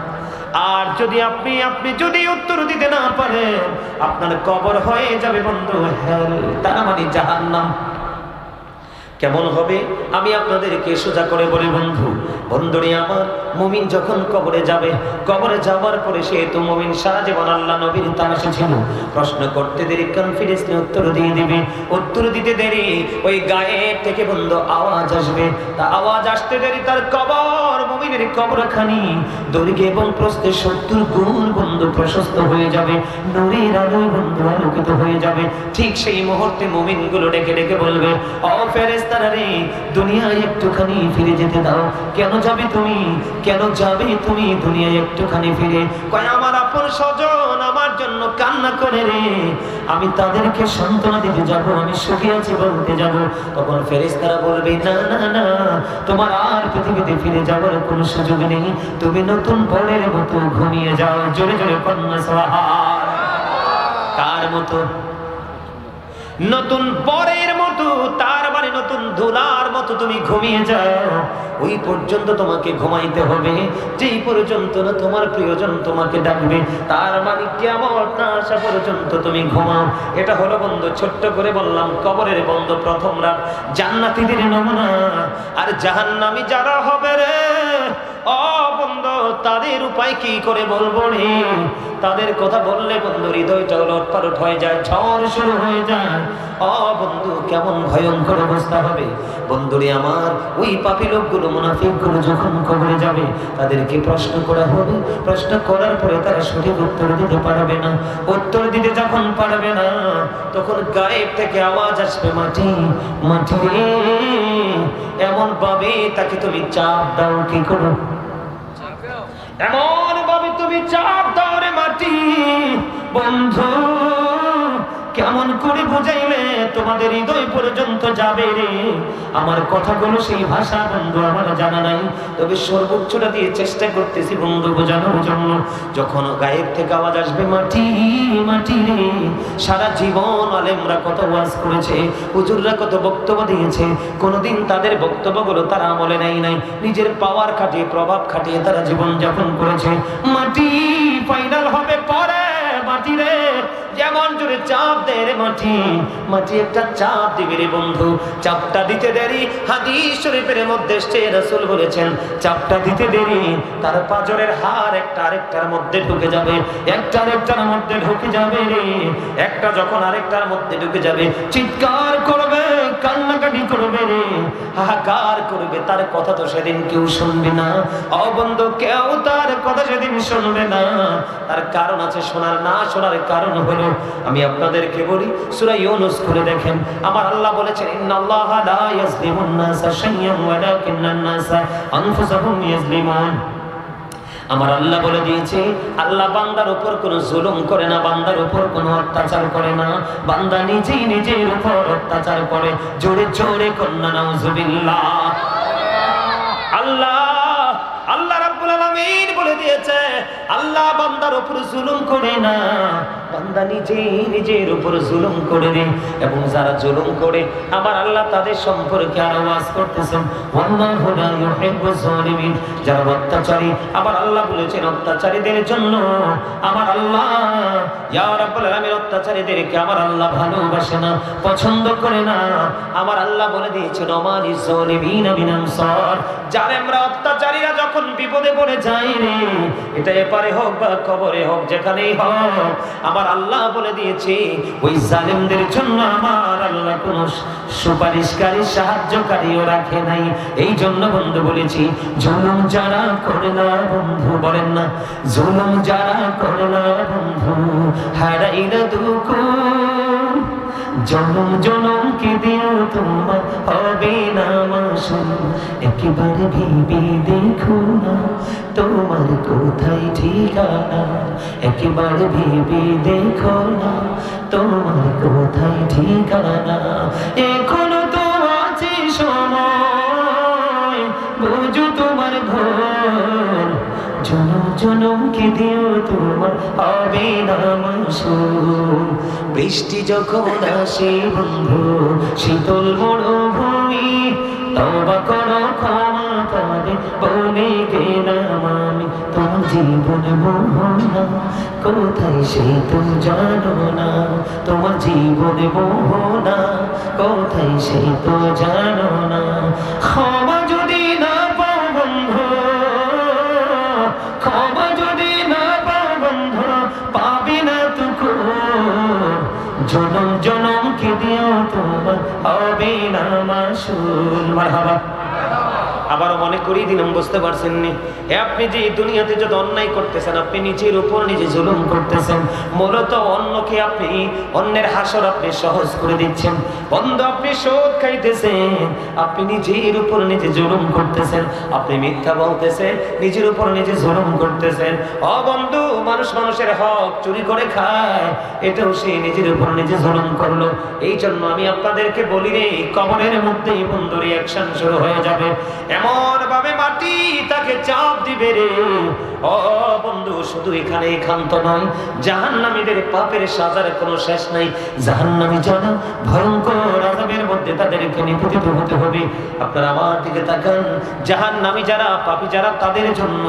আর যদি আপনি যদি উত্তর দিতে না পারেন, আপনার কবর হয়ে যাবে বন্ধু হেল, তার মানে জাহান্নাম। কেমন হবে আমি আপনাদেরকে সোজা করে বলি বন্ধু, বন্ধুরে আমার, মুমিন যখন কবরে যাবে, কবরে যাওয়ার পরে সে তো মুমিন সারা জীবন আল্লাহ নবীর তালাশে ছিল। প্রশ্ন করতে দেরি, কনফিডেন্সলি উত্তর দিয়ে দিবে। উত্তর দিতে দেরি, ওই গায়েব থেকে বন্ধু আওয়াজ আসবে। তা আওয়াজ আসতে দেরি, তার কবর, মুমিনের কবরখানি দৈর্ঘ্য এবং প্রস্থে 70 গুণ বন্ধু প্রশস্ত হয়ে যাবে, নূরের আলোয় বন্ধু আলোকিত হয়ে যাবে। ঠিক সেই মুহূর্তে মুমিনগুলো ডেকে ডেকে বলবে, ও ফেরেশতারা রে, দুনিয়ায় একটুখানি ফিরে যেতে দাও। কেন যাবে তুমি, কেন যাবে তুমি দুনিয়ায় একটুখানি ফিরে? কয়, আমার আপন স্বজন আমার জন্য কান্না করে রে, আমি তাদেরকে সান্ত্বনা দিতে যাব, আমি সুখী আছি বলতে যাব। তখন ফেরেশতারা বলবে, না না না, তোমার আর পৃথিবীতে ফিরে যাওয়ার কোনো সুযোগ নেই, তুমি নতুন বরের মতো ঘুমিয়ে যাও। জোরে জোরে কন্যা সুবহান। কার মতো? নতুন বরের মতো, তার মানে নতুন ধুলার মতো তুমি ঘুমিয়ে যাও। ওই পর্যন্ত তোমাকে ঘুমাইতে হবে, যেই পর্যন্ত না তোমার প্রিয়জন তোমাকে ডাকবে। তার মানে কিয়ামত না আসা পর্যন্ত তুমি ঘুমাও। এটা হলো বন্ধু, ছোট্ট করে বললাম, কবরের বন্ধু প্রথম রাত, জান্নাতীদের নমুনা। আর জাহান্নামী যারা হবে রে, ও বন্ধু, তাদের উপায় কি করে বলবো রে? তাদের কথা বললে বন্ধু হৃদয়টা লটপালট হয়ে যায়, ঝড় শুরু হয়ে যায়। ও বন্ধু, কেমন ভয়ঙ্কর অবস্থা হবে বন্ধুরে আমার। ওই পাপী লোকগুলো, মুনাফিকগুলো যখন কবরে যাবে, তাদেরকে প্রশ্ন করা হবে। প্রশ্ন করার পরে তারা সঠিক উত্তর দিতে পারবে না। উত্তর দিতে যখন পারবে না, তখন গায়েব থেকে আওয়াজ আসবে, মাটি মাটি রে। এমন ভাবে তাকে তুমি চাপ দাও, কি করো? এমন ভাবে তুমি চাপ দাও রে মাটি। বন্ধু, কেমন করে বুঝাইলে তোমাদের হৃদয় পর্যন্ত যাবে রে। আমার কথাগুলো সেই ভাষা বন্ধু আমার জানা নাই, তবে সর্বোচ্চটা দিয়ে চেষ্টা করতেছি বন্ধু বোঝানোর জন্য। যখন গায়েব থেকে আওয়াজ আসবে মাটি মাটি রে, সারা জীবন আলেমরা কত ওয়াজ করেছে, হুজুররা কত বক্তব্য দিয়েছে, কোনোদিন তাদের বক্তব্যগুলো তারা আমলে নেয় নাই। নিজের পাওয়ার খাটিয়ে প্রভাব খাটিয়ে তারা জীবন যাপন করেছে। মাটি ফাইনাল হবে পরে মাটি রে, যেমন জোরে চাপ দেয় রে মাটি, মাটি একটা চাপ দিবে রে বন্ধু। চাপটা দিতে দেরি, হাদিস শরীফের মধ্যে এসেছে রাসূল বলেছেন চাপটা দিতে দেরি, তার পাঁজরের হাড় একটা আরেকটার মধ্যে ঢুকে যাবে, একটা আরেকটার মধ্যে ঢুকে যাবে রে। একটা যখন আরেকটার মধ্যে ঢুকে যাবে চিৎকার করবে, কান্নাকাটি করবে রে, হাহাকার করবে। তার কথা তো সেদিন কেউ শুনবে না। ও বন্ধু, কেউ তার কথা সেদিন শুনবে না। তার কারণ আছে, শোনার না শোনার কারণ হলো, আমি আপনাদেরকে বলি, সূরা ইউনূস করে দেখেন। আমার আল্লাহ বলেছেন ইন্নাল্লাহা লা ইয়াজলিমুন নাসা শাইয়্যান ওয়ালাকিন্নান নাসা আনফুসাহুম ইয়াজলিমুন। আমার আল্লাহ বলে দিয়েছে, আল্লাহ বান্দার উপর কোনো জুলুম করে না, বান্দার উপর কোনো অত্যাচার করে না, বান্দা নিজেই নিজের উপর অত্যাচার করে। জোরে জোরে কন্যা নাউজুবিল্লাহ। আল্লাহ আল্লাহ রাব্বুল আলামিন বলে দিয়েছে, আল্লাহ বান্দার উপর জুলুম করে না, বান্দা নিজেই নিজের উপর জুলুম করে রে। এবং যারা জুলুম করে আমার আল্লাহ তাদের সম্পর্কে আরো ওয়াজ করতেছেন, ওয়াল্লাহু লা ইউহিব্বুজ জালিমিন। যারা অত্যাচারী, আমার আল্লাহ বলেছেন অত্যাচারীদের জন্য আমার আল্লাহ ইয়া রাব্বুল আলামিন অত্যাচারীদেরকে আমার আল্লাহ ভালোবাসে না, পছন্দ করে না। আমার আল্লাহ বলে দিয়েছেন ওমালিজ জালিমিনা মিন আনসার। জালেমরা অত্যাচারীরা যখন বিপদে পড়ে যায় রে, এটা এপারে হোক বা কবরে হোক, যেখানেই হোক, আমার আল্লাহ বলে দিয়েছে ওই জালেমদের জন্য আমার আল্লাহ কোনো সুপারিশকারী সাহায্যকারীও রাখে নাই। এই জন্য বন্ধু বলেছি, জুলুম যারা করে না বন্ধু, বলেন না, জুলুম যারা করে না বন্ধু হারাইলা দুঃখ, জনম জনম কে দিও তোমার হবে না মাসুল। একেবারে ভেবে দেখো না তোমার কোথায় ঠিকানা, একেবারে ভেবে দেখো না তোমার কোথায় ঠিকানা। এখনো তো আছে সময়, বুঝো তোমার ঘর, জনম জনম কে দিও তোমার হবে না মাসুল। বৃষ্টি যখন আসে বন্ধু শীতল মরুভূমি, তওবা করো ক্ষমা পাবে বলে গেলাম আমি। তোমার জীবন মোহনা কোথায় সে তো জানো না, তোমার জীবন মোহনা কোথায় সে তো জানো না। ক্ষমা যদি না পাও বন্ধু, ক্ষমা যদি না পাও বন্ধু, পাবি না তুকো, জনম জনম কে দিও তোমার হবে না মাসুল। মারহাবা। আবারও মনে করিয়ে দিলাম, বুঝতে পারছেন নি? আপনি যে দুনিয়াতে যত অন্যায় করতেছেন, আপনি নিজের উপর নিজে জুলুম করতেছেন। মূলত অন্যকে আপনি, অন্যের হাসর আপনি সহজ করে দিচ্ছেন। বন্ধু, আপনি সুদ খাইতেছেন, আপনি নিজের উপর নিজে জুলুম করতেছেন। আপনি মিথ্যা বলতেছেন, নিজের উপর নিজে জুলুম করতেছেন। ও বন্ধু, মানুষ মানুষের হক চুরি করে খায়, এটাও সে নিজের উপর নিজে জুলুম করলো। এই জন্য আমি আপনাদেরকে বলি রে, কবরের মধ্যেই বন্ধু রিঅ্যাকশন শুরু হয়ে যাবে। এমন ভাবে মাটি তাকে চাপ দিবে রে। ও বন্ধু, শুধু এখানে ক্ষান্ত নয়, জাহান্নামীদের পাপের সাজার কোনো শেষ নাই। জাহান্নামী যারা ভয়ঙ্কর আযাবের মধ্যে তাদেরকে নিপতিত হতে হবে। আপনারা আমার দিকে তাকান, জাহান্নামী যারা, পাপী যারা, তাদের জন্য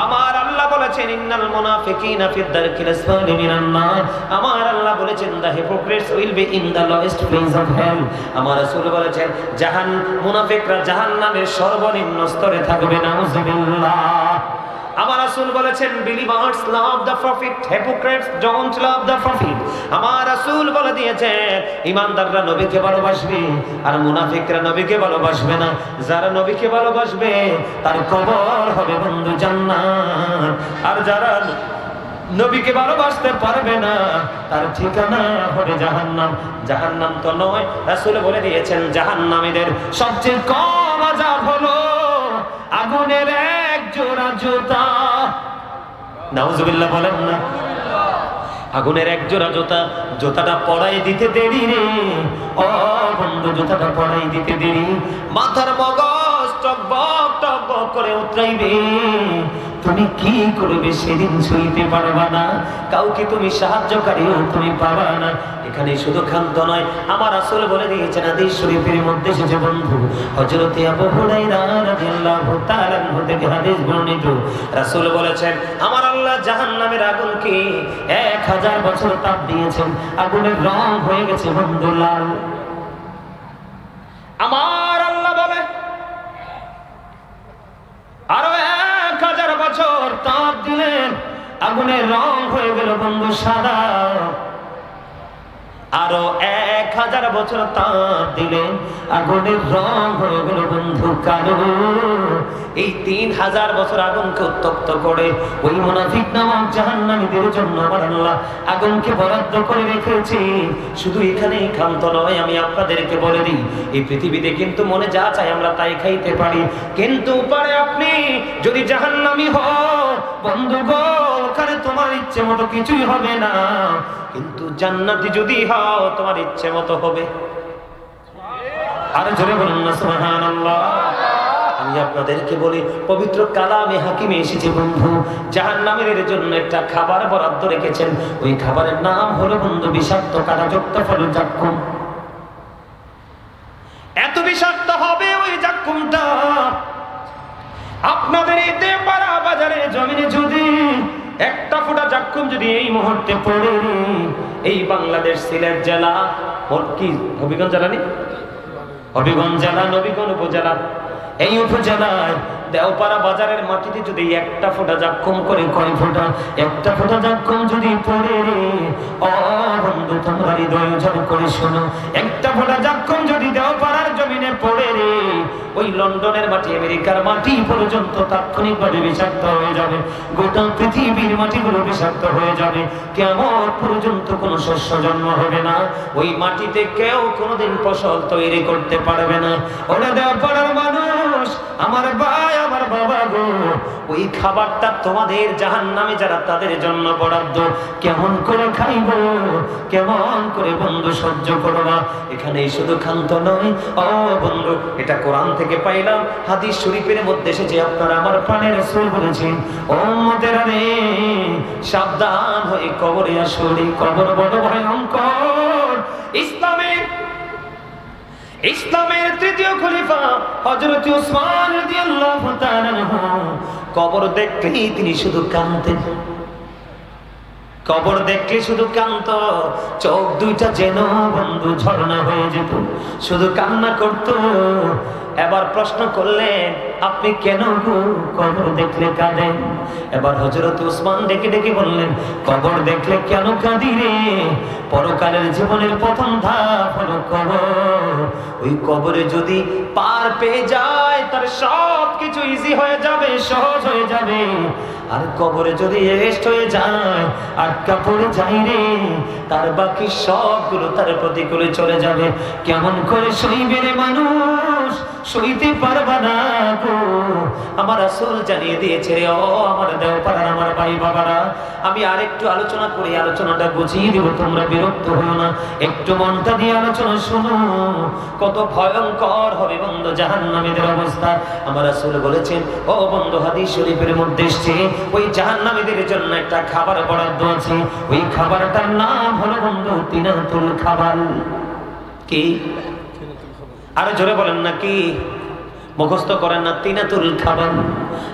আমার আল্লাহ বলেছেন ইন্নাল মুনাফিকিনা ফিদ দারকিল আসফালি মিনান নার। আমার আল্লাহ বলেছেন the hypocrites will be in the lowest place of hell. আমার রাসূল বলেছেন মুনাফিকরা জাহান্নামের সর্বনিম্ন স্তরে থাকবে। নাউযুবিল্লাহ। আমার রাসূল বলেছেন believers love the prophet, hypocrites don't love the prophet। আমার রাসূল বলে দিয়েছেন ঈমানদাররা নবীকে ভালোবাসবে আর মুনাফিকরা নবীকে ভালোবাসবে না। যারা নবীকে ভালোবাসবে তার কবর হবে বন্ধু জান্নাত, আর যারা নবীকে ভালোবাসতে পারবে না তার ঠিকানা হবে জাহান্নাম। জাহান্নাম তো নয়, রাসূল বলে দিয়েছেন জাহান্নামীদের সবচেয়ে কম আযাব হলো আগুনের এক জোড়া জুতা। নাউজুবিল্লাহ বলেন না। আগুনের এক জোড়া জুতা, জুতাটা পরাই দিতে দেরি রে ও বন্ধু, জুতাটা পরাই দিতে দেরি, মাথার মগজ টকবক টকবক করে উতরাইবে। তুমি কি করবে সেদিন সইতে পারবা না, কাউকে তুমি সাহায্যকারীও তুমি পাবা না। এখানে শুধু ক্ষান্ত নয়, আমার রাসূল বলে দিয়েছেন হাদিস শরীফের মধ্যে এসেছে বন্ধু, হযরত আবু হুরায়রা রাদিয়াল্লাহু তাআলা আনহু থেকে হাদিস বর্ণিত, রাসূল বলেছেন আমার আল্লাহ জাহান্নামের আগুনকে 1000 বছর তাপ দিয়েছেন, আগুনের রং হয়ে গেছে বন্ধু লাল। আমার আল্লাহ বলে আরো 1000 বছর তাপ দিলেন, আগুনের রং হয়ে গেল বন্ধু সাদা। আরো 1000 বছর তাপ দিলেন, আগুনের রং হয়ে গেল বন্ধু কালো। এই 3000 বছর আগুনকে উত্তপ্ত করে ওই মুনাফিক নামক জাহান্নামীদের জন্য আমার আল্লাহ আগুনকে বরাদ্দ করে রেখেছে। শুধু এখানেই ক্ষান্ত নয়, আমি আপনাদেরকে বলে দিই, এই পৃথিবীতে কিন্তু মনে যা চাই আমরা তাই খাইতে পারি, কিন্তু পারে আপনি যদি জাহান্নামী হও বন্ধু গো, ওখানে তোমার ইচ্ছে মতো কিছুই হবে না, কিন্তু জান্নাতি যদি হও তোমার ইচ্ছে মতো হবে। আর জোরে বলুন না সুবহানাল্লাহ। আমি আপনাদেরকে বলি, পবিত্র কালামে হাকিমে এসেছে বন্ধু, জাহান্নামীদের জন্য একটা খাবার বরাদ্দ রেখেছেন, ওই খাবারের নাম হলো বন্ধু বিষাক্ত কাঁটাযুক্ত ফল জাক্কুম। এত বিষাক্ত হবে ওই জাক্কুমটা, আপনাদের এই দেপাড়া বাজারে জমিনে যদি একটা ফোঁটা জাক্কুম যদি এই মুহূর্তে পড়ে, এই বাংলাদেশ সিলেট জেলা, কি হবিগঞ্জ জেলা নেই, হবিগঞ্জ জেলা নবীগঞ্জ উপজেলা, এই উপজেলায় দেওপাড়া বাজারের মাটিতে যদি একটা ফোঁটা জাক্কুম করে, কয় ফোঁটা, একটা ফোঁটা জাক্কুম যদি পড়ে রে ও বন্ধু তোমরা হৃদয় উজাড় করে শোনো, একটা ফোঁটা জাক্কুম যদি দেওপাড়ার জমিনে পড়ে রে, ওই লন্ডনের মাটি আমেরিকার মাটি পর্যন্ত তাৎক্ষণিকভাবে বিষাক্ত হয়ে যাবে, গোটা পৃথিবীর মাটিগুলো বিষাক্ত হয়ে যাবে, কিয়ামত পর্যন্ত কোনো শস্য জন্ম হবে না, ওই মাটিতে কেউ কোনোদিন ফসল তৈরি করতে পারবে না। ওরা দেওপাড়ার মানুষ, আমার ভাই আমার বাবা গো, ওই খাবারটা তোমাদের জাহান্নামে যারা তাদের জন্য বরাদ্দ, কেমন করে খাইব, কেমন করে বন্ধু সহ্য করবা। এখানেই শুধু ক্ষান্ত নয় ও বন্ধু, এটা কোরআন থেকে পাইলাম, হাদিস শরীফের মধ্যে এসেছে, আপনারা আমার প্রাণের রাসূল বলেছেন উম্মতেরা রে সাবধান হয়ে কবরে আসলে, কবর বড় ভয়ঙ্কর। ইসলামের তৃতীয় খলিফা হযরত উসমান রাদিয়াল্লাহু তাআলা আনহু কবর দেখলেই তিনি শুধু কাঁদতেন, কবর দেখলে শুধু কাঁদত, চোখ দুইটা যেন বন্ধু ঝর্ণা হয়ে যেত, শুধু কান্না করত। এবার প্রশ্ন করলেন আপনি কেন কবর দেখলে কাঁদেন? এবার হযরত উসমান ডেকে ডেকে বললেন কবর দেখলে কেন কাঁদি রে, পরকালের জীবনের প্রথম ধাপ হলো কবর, ওই কবরে যদি পার পেয়ে যায় তার সব কিছু ইজি হয়ে যাবে, সহজ হয়ে যাবে, আর কবরে যদি রেস্ট হয়ে যায়, আটকা পড়ে যায় রে, তার বাকি সবগুলো তার প্রতিকূলে চলে যাবে। কেমন করে সইবে রে মানুষ, সইতে পারবা না গো। আমার রাসূল জানিয়ে দিয়েছে রে ও আমার দেওপাড়ার আমার ভাই বাবারা, আমি আরেকটু আলোচনা করি, আলোচনাটা বুঝিয়ে দেব, তোমরা বিরক্ত হও না, একটু মনটা দিয়ে আলোচনা শোনো, কত ভয়ঙ্কর হবে বন্ধু জাহান্নামীদের অবস্থা। আমার রাসূল বলেছেন ও বন্ধু, হাদিস শরীফের মধ্যে এসেছে ওই জাহান্নামীদের জন্য একটা খাবার বরাদ্দ আছে, ওই খাবারটার নাম হলো বন্ধু তিনাতুল খাবাল। কি? আরো জোরে বলেন না, কি মুখস্থ করেন না? তিনাতুল খাবাল।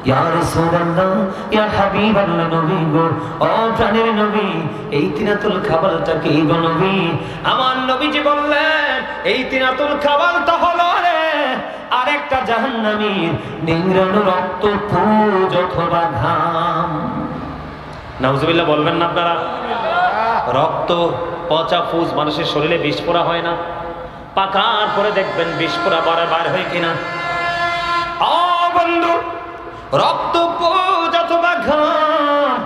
ইয়া রাসূলুল্লাহ, ইয়া হাবিবাল্লাহ, নবী গো, ও প্রাণের নবী, এই তিনাতুল খাবালটা কি গো নবী? আমার নবীজি বললেন এই তিনাতুল খাবালটা হলো রে আরেকটা জাহান্নামীর নিংড়ানো রক্ত, পুজ অথবা ঘাম। নাউজুবিল্লাহ বলবেন না আপনারা? রক্ত, পচা ফুজ মানুষের শরীরে বিষ পোড়া হয় না, পাকার পরে দেখবেন বিষ পোড়া বার হয় কিনা। ও বন্ধু, রক্ত, পুজ অথবা ঘাম,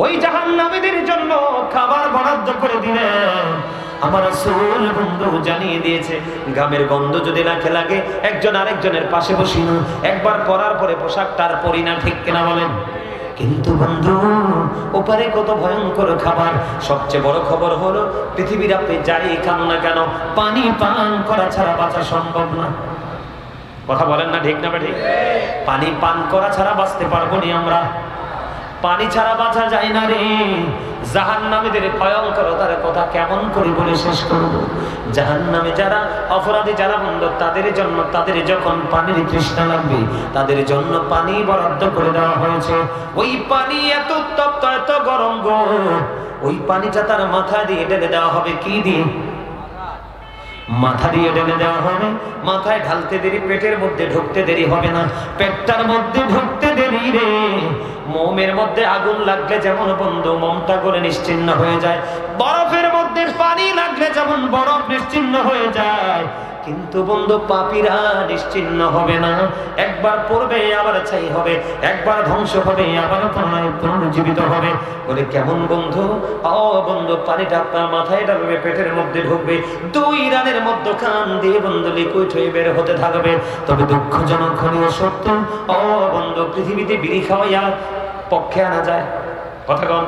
ওই জাহান্নামীদের জন্য খাবার বরাদ্দ করে দিলেন। আমার রাসূল বন্ধু জানিয়ে দিয়েছে, ঘামের গন্ধ যদি নাকে লাগে একজন আরেকজনের পাশে বসি না, একবার পরার পরে পোশাকটা আর পরি না, ঠিক কিনা বলেন? কিন্তু বন্ধু ওপারে কত ভয়ঙ্কর খাবার। সবচেয়ে বড় খবর হলো পৃথিবীর আপনি যাই খান না কেন পানি পান করা ছাড়া বাঁচা সম্ভব না। কথা বলেন না ঠিক না ঠিক? পানি পান করা ছাড়া বাঁচতে পারবো না আমরা। পানি ছাড়া বাঁচা যায় না রে। জাহান্নামীদের ভয়ঙ্করতার কথা কেমন করে বলে শেষ করব। জাহান্নামে যারা অপরাধী, যারা বন্ধ, তাদের জন্য তাদের যখন পানির তৃষ্ণা লাগবে তাদের জন্য পানি বরাদ্দ করে দেওয়া হয়েছে। ওই পানি এত উত্তপ্ত, এত গরম গো, ওই পানিটা তার মাথা দিয়ে ঢেলে দেওয়া হবে। কি দিয়ে? মাথা দিয়ে ঢেলে দেওয়া হবে। মাথায় ঢালতে দেরি, পেটের মধ্যে ঢুকতে দেরি হবে না। পেটটার মধ্যে ঢুকতে দেরি রে। মোমের মধ্যে আগুন লাগলে যেমন বন্ধু মোমটা করে নিশ্চিহ্ন হয়ে যায়, বরফের মধ্যে পানি লাগলে যেমন বরফ নিশ্চিহ্ন হয়ে যায়, কিন্তু বন্ধু পাপীরা নিশ্চিহ্ন হবে না। একবার পড়বে আবার ছাই হবে, একবার ধ্বংস হবে আবার পুনরুজ্জীবিত হবে। বলে কেমন বন্ধু? ও বন্ধু, পানিটা আপনার মাথায় ঢালবে, পেটের মধ্যে ঢুকবে, 2 রানের মধ্যখান দিয়ে বন্ধু লিকুইড হয়ে বের হতে থাকবে। তবে দুঃখজনক হলেও সত্য, ও বন্ধু, পৃথিবীতে বিড়ি খাওয়াইয়া পক্ষে আনা যায়। কথা কন?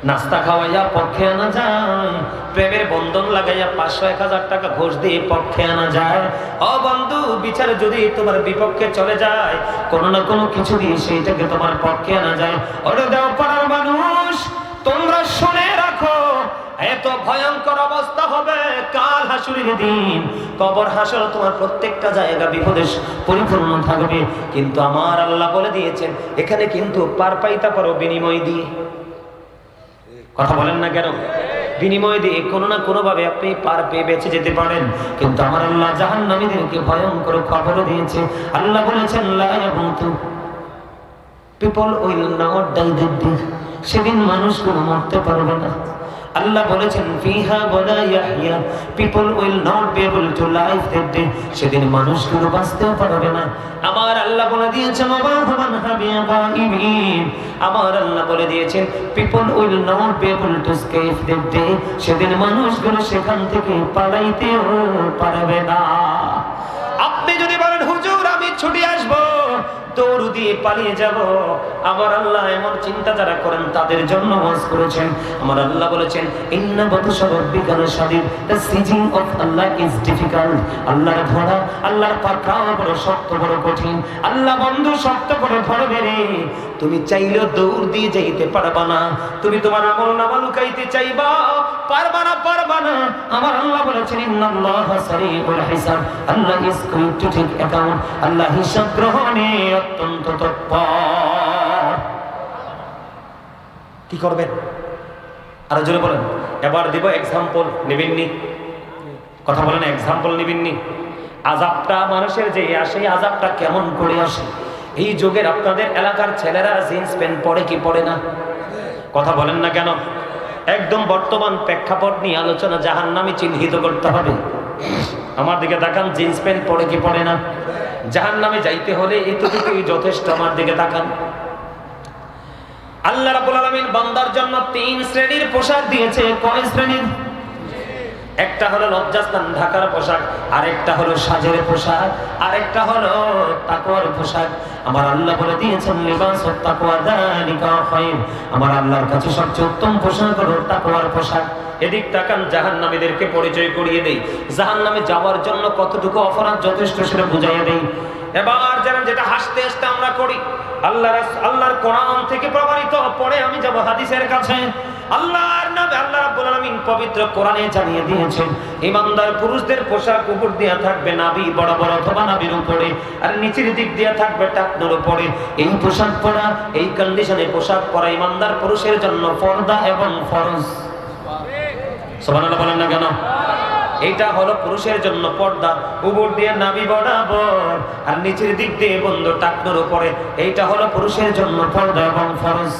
নাস্তা খাওয়াইয়া পক্ষে আনা যায়, প্রেমের বন্ধন লাগাইয়া 500-1000 টাকা ঘুষ দিয়ে পক্ষে আনা যায়। ও বন্ধু, বিচার যদি তোমার বিপক্ষে চলে যায়, কোনো না কোনো কিছু দিয়ে সেইটাকে তোমার পক্ষে আনা যায়। ওরে দেও পাড়ার মানুষ, তোমরা শুনে রাখো, এত ভয়ঙ্কর অবস্থা হবে কাল হাসুরের দিন। কবর হাসর তোমার প্রত্যেকটা জায়গা বিপদে পরিপূর্ণ থাকবে। কিন্তু আমার আল্লাহ বলে দিয়েছেন এখানে কিন্তু পার পাইতে পারো বিনিময় দিয়ে। কথা বলেন না কেন? বিনিময় দিয়ে কোনো না কোনো ভাবে আপনি পার পেয়ে বেঁচে যেতে পারেন। কিন্তু আমার আল্লাহ জাহান্নামীদেরকে ভয়ঙ্কর খবর দিয়েছে। আল্লাহ বলেছেন লা ইয়ামুতু, people will not die that day. সেদিন মানুষগুলো মরতে পারবে না। আল্লাহ বলেছেন ফিহা ওয়ালা ইয়াহইয়া, people will not be able to live that day. সেদিন মানুষগুলো বাঁচতেও পারবে না। আমার আল্লাহ বলে দিয়েছেন ওয়ামান হাবিয়া গাইবিন, আমার আল্লাহ বলে দিয়েছেন people will not be able to escape that day. সেদিন মানুষগুলো সেখান থেকে পালাইতেও পারবে না। আপনি যদি বলেন হুজুর আমি ছুটে আসবো, দৌড় দিয়ে পালিয়ে যাব, আমার আল্লাহ এমন চিন্তা যারা করেন তাদের জন্য ওয়াজ করেছেন। আমার আল্লাহ বলেছেন ইন্না বাতশা রাব্বিকা লাশাদীদ, the seizing of Allah is difficult. আল্লাহর ধরা, আল্লাহর পাকড়াও বড় শক্ত, বড় কঠিন। আল্লাহ বন্ধু শক্ত করে ধরবে রে। তুমি চাইলেও দৌড় দিয়ে যাইতে পারবা না। তুমি তোমার আমলনামা লুকাইতে চাইবা, পারবা না, পারবা না। আমার আল্লাহ বলেছেন ইন্নাল্লাহা সারিউল হিসাব, Allah is going to take account. Allah হিসাব গ্রহণে অত্যন্ত তৎপর। কি করবেন? আরো জোরে বলেন। এবার দিব এক্সাম্পল, নিবেননি? কথা বলেন, এক্সাম্পল নিবেননি? আযাবটা মানুষের যে আসে, আযাবটা কেমন করে আসে? এই যুগের আপনাদের এলাকার ছেলেরা জিন্স প্যান্ট পরে কি পরে না? কথা বলেন না কেন? একদম বর্তমান প্রেক্ষাপট নিয়ে আলোচনা, জাহান্নামী চিহ্নিত করতে হবে। আমার দিকে তাকান, জিন্স প্যান্ট পরে কি পরে না? জাহান্নামে যাইতে হলে এতটুকুই যথেষ্ট। আমার দিকে তাকান। আল্লাহ রাব্বুল আলামিন বান্দার জন্য 3 শ্রেণীর পোশাক দিয়েছে। কয় শ্রেণীর? একটা হলো লজ্জাস্থান ঢাকার পোশাক, আরেকটা হলো সাজের পোশাক, আরেকটা হলো তাকওয়ার পোশাক। আমার আল্লাহ বলে দিয়েছেন লিবাসুত তাকওয়া যালিকা খায়র। আমার আল্লাহর কাছে সবচেয়ে উত্তম পোশাক হলো তাকওয়ার পোশাক। এদিক তাকান, জাহান্নামীদেরকে পরিচয় করিয়ে দেই। জাহান্নামে যাওয়ার জন্য কতটুকু অপরাধ যথেষ্ট সেটা বুঝাইয়া দেই। এবার যেটা হাসতে হাসতে আমরা করি, আল্লাহর কোরআন থেকে প্রমাণিত, পরে আমি যাব হাদিসের কাছে। আল্লাহর নবী আল্লাহ রাব্বুল আলামিন পবিত্র কোরআনে জানিয়ে দিয়েছেন ইমানদার পুরুষদের পোশাক উপর দিয়া থাকবে নাভি বরাবর অথবা নাভির উপরে, আর নিচের দিক দিয়া থাকবে টাকনোর উপরে। এই পোশাক পরা, এই কন্ডিশনে পোশাক পরা ইমানদার পুরুষের জন্য পর্দা এবং ফরজ। সুবহানাল্লাহ বলেন না কেন? এইটা হলো পুরুষের জন্য পর্দা, উপর দিয়ে নাভি বরাবর আর নিচের দিক দিয়ে বন্ধ টাকনোর উপরে। এইটা হলো পুরুষের জন্য পর্দা এবং ফরজ।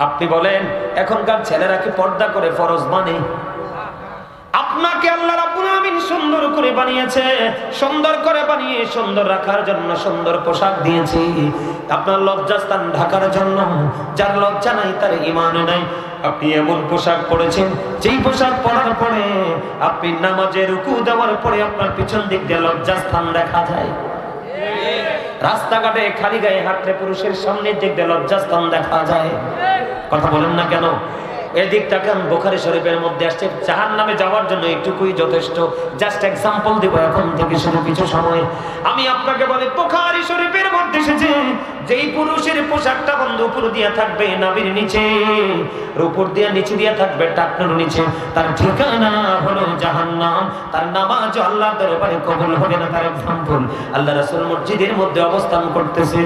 আপনি বলেন এখনকার ছেলেরা কি পর্দা করে ফরজ মানে? আপনাকে আল্লাহ রাব্বুল আলামিন সুন্দর করে বানিয়েছে, সুন্দর করে বানিয়ে সুন্দর রাখার জন্য সুন্দর পোশাক দিয়েছি। আপনার লজ্জাস্থান ঢাকার জন্য। যার লজ্জা নাই তার ঈমানও নাই। আপনি এমন পোশাক পরেছেন যেই পোশাক পরার পরে আপনি নামাজে রুকু দেওয়ার পরে আপনার পিছন দিক দিয়ে লজ্জাস্থান দেখা যায়। রাস্তাঘাটে খালি গায়ে হাঁটলে পুরুষের সামনে দেখতে লজ্জাস্থান দেখা যায়। কথা বলেন না কেন? এদিক তাকান, বুখারী শরীফের মধ্যে আসছে জাহান্নামে যাওয়ার জন্য এইটুকুই যথেষ্ট। জাস্ট এক্সাম্পল দেব এখন থেকে শুরু কিছু সময়। আমি আপনাকে বলি, বুখারী শরীফের মধ্যে এসেছে যেই পুরুষের পোশাকটা বন্ধ উপর দিয়া থাকবে নাভির নিচে, উপর দিয়া নিচে দিয়া থাকবে টাকনুর নিচে, তার ঠিকানা হলো জাহান্নাম। তার নামাজ আল্লাহর দরবারে কবুল হবে না। তার এক্সাম্পল, আল্লাহ রাসূল মসজিদের মধ্যে অবস্থান করতেছে,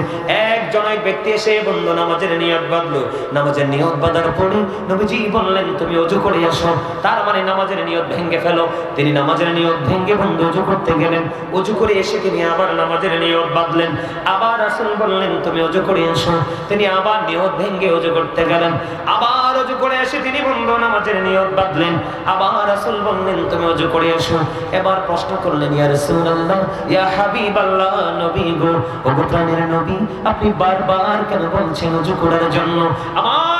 একজন এক ব্যক্তি এসে বন্ধ নামাজের নিয়ত বাঁধলো। নামাজের নিয়ত বাঁধার পরে নবীজি বললেন তুমি ওযু করে আসো। তার মানে নামাজের নিয়ত ভেঙে ফেলো। তিনি নামাজের নিয়ত ভেঙে বন্ধ ওযু করতে গেলেন। ওযু করে এসে তিনি আবার নামাজের নিয়ত বাঁধলেন। আবার রাসূল বললেন তুমি ওযু করে আসো। তিনি আবার নিয়ত ভেঙে ওযু করতে গেলেন। আবার ওযু করে এসে তিনি বন্ধ নামাজের নিয়ত বাঁধলেন। আবার রাসূল বললেন তুমি ওযু করে আসো। এবার প্রশ্ন করলেন, ইয়া রাসূলুল্লাহ, ইয়া হাবিবাল্লাহ, নবী গো, ও প্রাণের নবী, আপনি বারবার কেন বলছেন ওযু করার জন্য? আমার